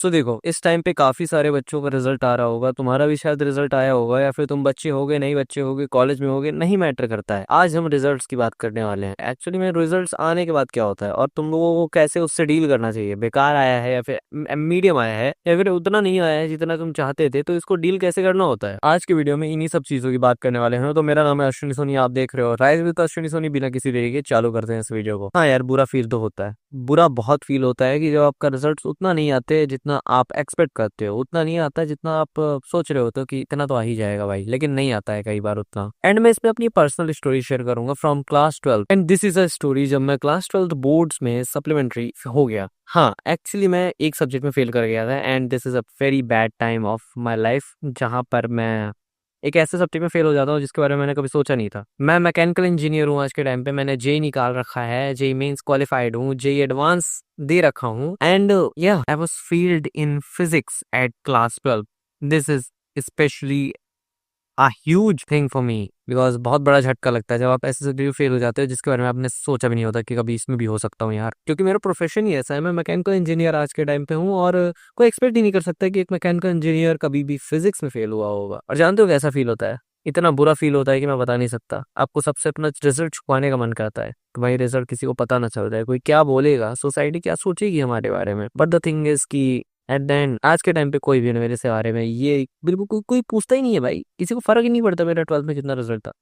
तो देखो, इस टाइम पे काफी सारे बच्चों का रिजल्ट आ रहा होगा, तुम्हारा भी शायद रिजल्ट आया होगा, या फिर तुम बच्चे होगे नहीं बच्चे होगे, कॉलेज में होगे, नहीं मैटर करता है। आज हम रिजल्ट्स की बात करने वाले हैं। एक्चुअली में रिजल्ट्स आने के बाद क्या होता है और तुम लोगों को कैसे उससे डील करना चाहिए। बेकार आया है या फिर मीडियम आया है या फिर उतना नहीं आया है जितना तुम चाहते थे, तो इसको डील कैसे करना होता है। आज की वीडियो में इन्हीं सब चीजों की बात करने वाले हैं। तो मेरा नाम है अश्विनी सोनी, आप देख रहे हो राइज विद अश्विनी सोनी। बिना किसी देरी के चालू करते हैं इस वीडियो को। हाँ यार, बुरा फील तो होता है, बुरा बहुत फील होता है कि जब आपका रिजल्ट उतना नहीं आते जितना आप एक्सपेक्ट करते हो, उतना नहीं आता जितना आप सोच रहे होते हो कि इतना तो आ ही जाएगा भाई, लेकिन नहीं आता है कई बार उतना। एंड मैं इसमें अपनी पर्सनल स्टोरी शेयर करूंगा from class 12। And this is a story जब मैं क्लास 12 बोर्ड्स में सप्लीमेंट्री हो गया। हाँ, एक्चुअली मैं एक सब्जेक्ट में फेल कर गया था and this is a very bad time of my life, जहां पर मैं एक ऐसे सब्जेक्ट में फेल हो जाता हूँ जिसके बारे में मैंने कभी सोचा नहीं था। मैं मैकेनिकल इंजीनियर हूँ आज के टाइम पे। मैंने जेई निकाल रखा है, जेई मेंस क्वालिफाइड हूँ, जेई एडवांस दे रखा हूँ। एंड या I was failed in physics at class 12। This is specially a huge thing for me because बहुत बड़ा झटका लगता है जब आप ऐसे सब्जेक्ट फेल हो जाते हो जिसके बारे में आपने सोचा भी नहीं होता कि कभी इसमें भी हो सकता हूँ यार। क्योंकि मेरा प्रोफेशन ही ऐसा है, मैं मैकेनिकल इंजीनियर आज के टाइम पे हूँ और कोई एक्सपेक्ट ही नहीं कर सकता कि एक मैकेनिकल इंजीनियर कभी भी फिजिक्स में फेल हुआ होगा। और जानते हो कैसा फील होता है? इतना बुरा फील होता है कि मैं बता नहीं सकता। आपको सबसे अपना रिजल्ट छुपाने का मन करता है कि भाई रिजल्ट किसी को पता ना चल जाए, कोई क्या बोलेगा, सोसाइटी क्या सोचेगी हमारे बारे में। बट द थिंग इज कि एट द एंड आज के टाइम पे कोई भी मेरे से बारे में ये बिल्कुल कोई पूछता ही नहीं है भाई। किसी को फर्क ही नहीं पड़ता मेरा 12th में कितना रिजल्ट था।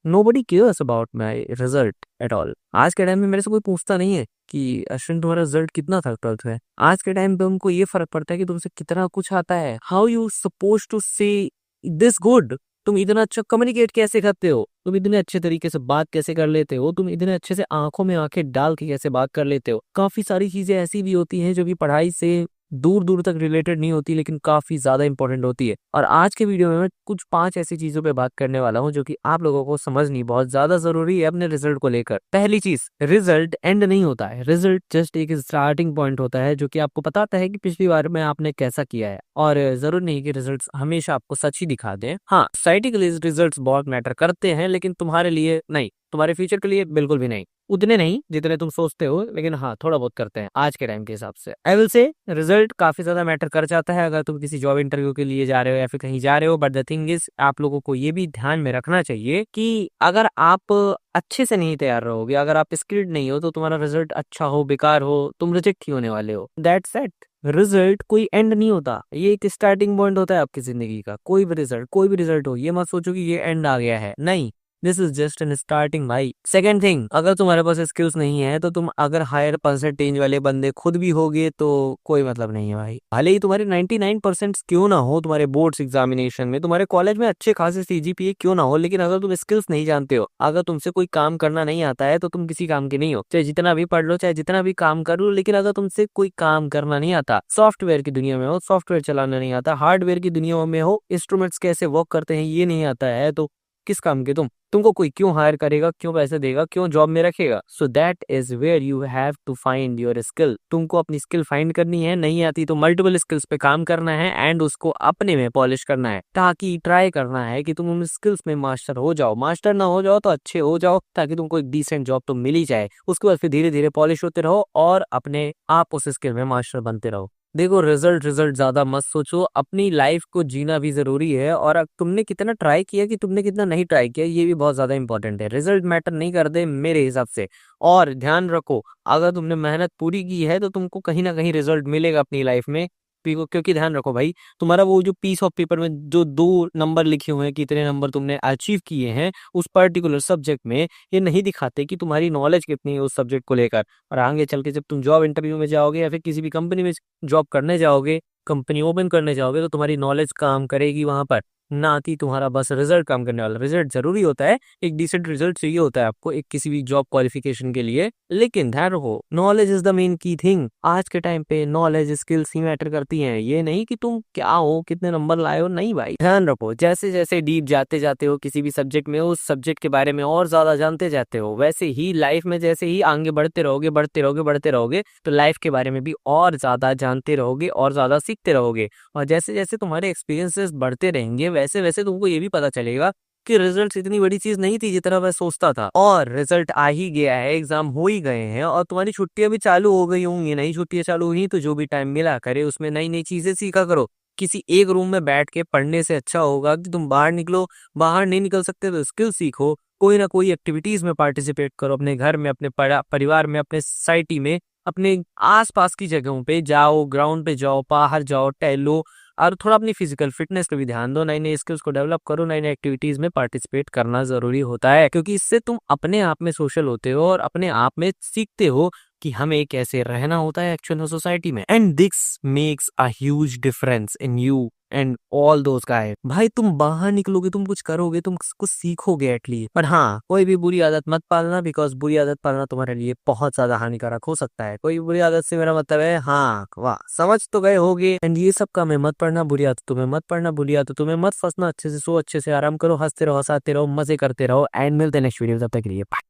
Nobody cares about my result at all। आज के टाइम में मेरे से कोई पूछता नहीं है कि अश्विन तुम्हारा रिजल्ट कितना था 12th में। आज के टाइम पे उनको ये फर्क पड़ता है कि तुमसे कितना कुछ आता है। हाउ यू सपोज टू से दिस गुड। तुम इतना अच्छा कम्युनिकेट कैसे करते हो, तुम इतने अच्छे तरीके से बात कैसे कर लेते हो, तुम इतने अच्छे से आंखों में आंखें डाल के कैसे बात कर लेते हो। काफी सारी चीजें ऐसी भी होती हैं जो कि पढ़ाई से दूर दूर तक रिलेटेड नहीं होती लेकिन काफी ज्यादा इंपॉर्टेंट होती है। और आज के वीडियो में मैं कुछ 5 ऐसी चीजों पे बात करने वाला हूँ जो कि आप लोगों को समझनी बहुत ज्यादा जरूरी है अपने रिजल्ट को लेकर। पहली चीज, रिजल्ट एंड नहीं होता है। रिजल्ट जस्ट एक स्टार्टिंग पॉइंट होता है जो कि आपको बताता है कि पिछली बार में आपने कैसा किया है। और जरूर नहीं कि रिजल्ट हमेशा आपको सच ही दिखा दें। हाँ, सोसाइटी के लिए रिजल्ट बहुत मैटर करते हैं लेकिन तुम्हारे लिए नहीं, तुम्हारे फ्यूचर के लिए बिल्कुल भी नहीं। उतने नहीं जितने तुम सोचते हो, लेकिन हाँ थोड़ा बहुत करते हैं आज के टाइम के हिसाब से। आई विल से रिजल्ट काफी ज्यादा मैटर कर जाता है अगर तुम किसी जॉब इंटरव्यू के लिए जा रहे हो या फिर कहीं जा रहे हो। बट द थिंग इज, आप लोगों को ये भी ध्यान में रखना चाहिए कि अगर आप अच्छे से नहीं तैयार रहोगे, अगर आप स्किल्ड नहीं हो, तो तुम्हारा रिजल्ट अच्छा हो बेकार हो, तुम रिजेक्ट ही होने वाले हो। That's it. रिजल्ट कोई एंड नहीं होता, ये एक स्टार्टिंग पॉइंट होता है आपकी जिंदगी का। कोई भी रिजल्ट हो, ये मत सोचो कि ये एंड आ गया है, नहीं। This is just an starting भाई। सेकेंड थिंग, अगर तुम्हारे पास स्किल्स नहीं है तो तुम अगर हायर परसेंटेज वाले बंदे खुद भी होगे तो कोई मतलब नहीं है भाई। भले ही तुम्हारे 99% क्यों ना हो तुम्हारे बोर्ड्स एग्जामिनेशन में, तुम्हारे कॉलेज में अच्छे खासे सीजीपीए क्यों ना हो, लेकिन अगर तुम स्किल्स नहीं जानते हो, अगर तुमसे कोई काम करना नहीं आता है, तो तुम किसी काम के नहीं हो। चाहे जितना भी पढ़ लो, चाहे जितना भी काम कर लो, लेकिन अगर तुमसे कोई काम करना नहीं आता, सॉफ्टवेयर की दुनिया में हो, सॉफ्टवेयर चलाना नहीं आता, हार्डवेयर की दुनिया में हो, इंस्ट्रूमेंट्स कैसे वर्क करते हैं ये नहीं आता है, तो किस काम के तुम? तुमको कोई क्यों हायर करेगा, क्यों पैसे देगा, क्यों जॉब में रखेगा? So that is where you have to find your skill. तुमको अपनी स्किल फाइंड करनी है, नहीं आती तो मल्टीपल स्किल्स पे काम करना है एंड उसको अपने में पॉलिश करना है, ताकि ट्राई करना है कि तुम उन स्किल्स में मास्टर हो जाओ। मास्टर ना हो जाओ तो अच्छे हो जाओ, ताकि तुमको एक डिसेंट जॉब तो मिल ही जाए। उसके बाद फिर धीरे धीरे पॉलिश होते रहो और अपने आप उस स्किल में मास्टर बनते रहो। देखो, रिजल्ट रिजल्ट ज्यादा मत सोचो, अपनी लाइफ को जीना भी जरूरी है। और अब तुमने कितना ट्राई किया कि तुमने कितना नहीं ट्राई किया, ये भी बहुत ज्यादा इंपॉर्टेंट है। रिजल्ट मैटर नहीं करते मेरे हिसाब से। और ध्यान रखो, अगर तुमने मेहनत पूरी की है तो तुमको कहीं ना कहीं रिजल्ट मिलेगा अपनी लाइफ में। क्योंकि ध्यान रखो भाई, तुम्हारा वो जो पीस ऑफ पेपर में जो 2 नंबर लिखे हुए हैं, कितने नंबर तुमने अचीव किए हैं उस पर्टिकुलर सब्जेक्ट में, ये नहीं दिखाते कि तुम्हारी नॉलेज कितनी है उस सब्जेक्ट को लेकर। और आगे चल के जब तुम जॉब इंटरव्यू में जाओगे या फिर किसी भी कंपनी में जॉब करने जाओगे, कंपनी ओपन करने जाओगे, तो तुम्हारी नॉलेज काम करेगी वहां पर, ना कि तुम्हारा बस रिजल्ट काम करने वाला। रिजल्ट जरूरी होता है, एक डिसेंट रिजल्ट चाहिए होता है आपको एक किसी भी जॉब क्वालिफिकेशन के लिए, लेकिन ध्यान रखो knowledge is the main key thing. आज के टाइम पे नॉलेज स्किल्स ही मैटर करती हैं, ये नहीं कि तुम क्या हो, कितने नंबर लाए हो, नहीं भाई। ध्यान रखो, जैसे जैसे डीप जाते जाते हो किसी भी सब्जेक्ट में, उस सब्जेक्ट के बारे में और ज्यादा जानते जाते हो, वैसे ही लाइफ में जैसे ही आगे बढ़ते रहोगे बढ़ते रहोगे बढ़ते रहोगे, तो लाइफ के बारे में भी और ज्यादा जानते रहोगे और ज्यादा सीखते रहोगे। और जैसे जैसे तुम्हारे एक्सपीरियंसेस बढ़ते रहेंगे, वैसे वैसे तुमको ये भी पता चलेगा कि रिजल्ट इतनी बड़ी चीज नहीं थी जितना मैं सोचता था, और रिजल्ट आ ही गया है, एग्जाम हो ही गए हैं, और तुम्हारी छुट्टियां भी चालू हो गई होंगी। नई छुट्टियां चालू हुई तो जो भी टाइम मिला करे उसमें नई नई चीजें सीखा करो। किसी एक रूम में बैठ के पढ़ने से अच्छा होगा कि तुम बाहर निकलो। बाहर नहीं निकल सकते तो स्किल सीखो, कोई ना कोई एक्टिविटीज में पार्टिसिपेट करो, अपने घर में, अपने परिवार में, अपने सोसाइटी में, अपने आसपास की जगहों पे जाओ, ग्राउंड पे जाओ, बाहर जाओ, टहलो, और थोड़ा अपनी फिजिकल फिटनेस पे भी ध्यान दो, नई नई स्किल्स को डेवलप करो, नई नई एक्टिविटीज में पार्टिसिपेट करना जरूरी होता है, क्योंकि इससे तुम अपने आप में सोशल होते हो और अपने आप में सीखते हो कि हमें कैसे रहना होता है एक्चुअल में सोसाइटी में। And this makes a huge difference in you and all those guy. भाई तुम बाहर निकलोगे, तुम कुछ करोगे, तुम कुछ सीखोगे एटलीस्ट। पर हाँ, कोई भी बुरी आदत मत पालना, बिकॉज बुरी आदत पालना तुम्हारे लिए बहुत ज्यादा हानिकारक हो सकता है। कोई बुरी आदत से मेरा मतलब है, हाँ वाह, समझ तो गए होगे। एंड ये सब का मैं मत पढ़ना, बुरी आदत तुम्हें मत पढ़ना, बुरी आदत तुम्हें मत फंसना। अच्छे से सो, अच्छे से आराम करो, हंसते रहो, हंसाते रहो, मजे करते रहो, एंड मिलते हैं नेक्स्ट वीडियो। तब तक के लिए बाय।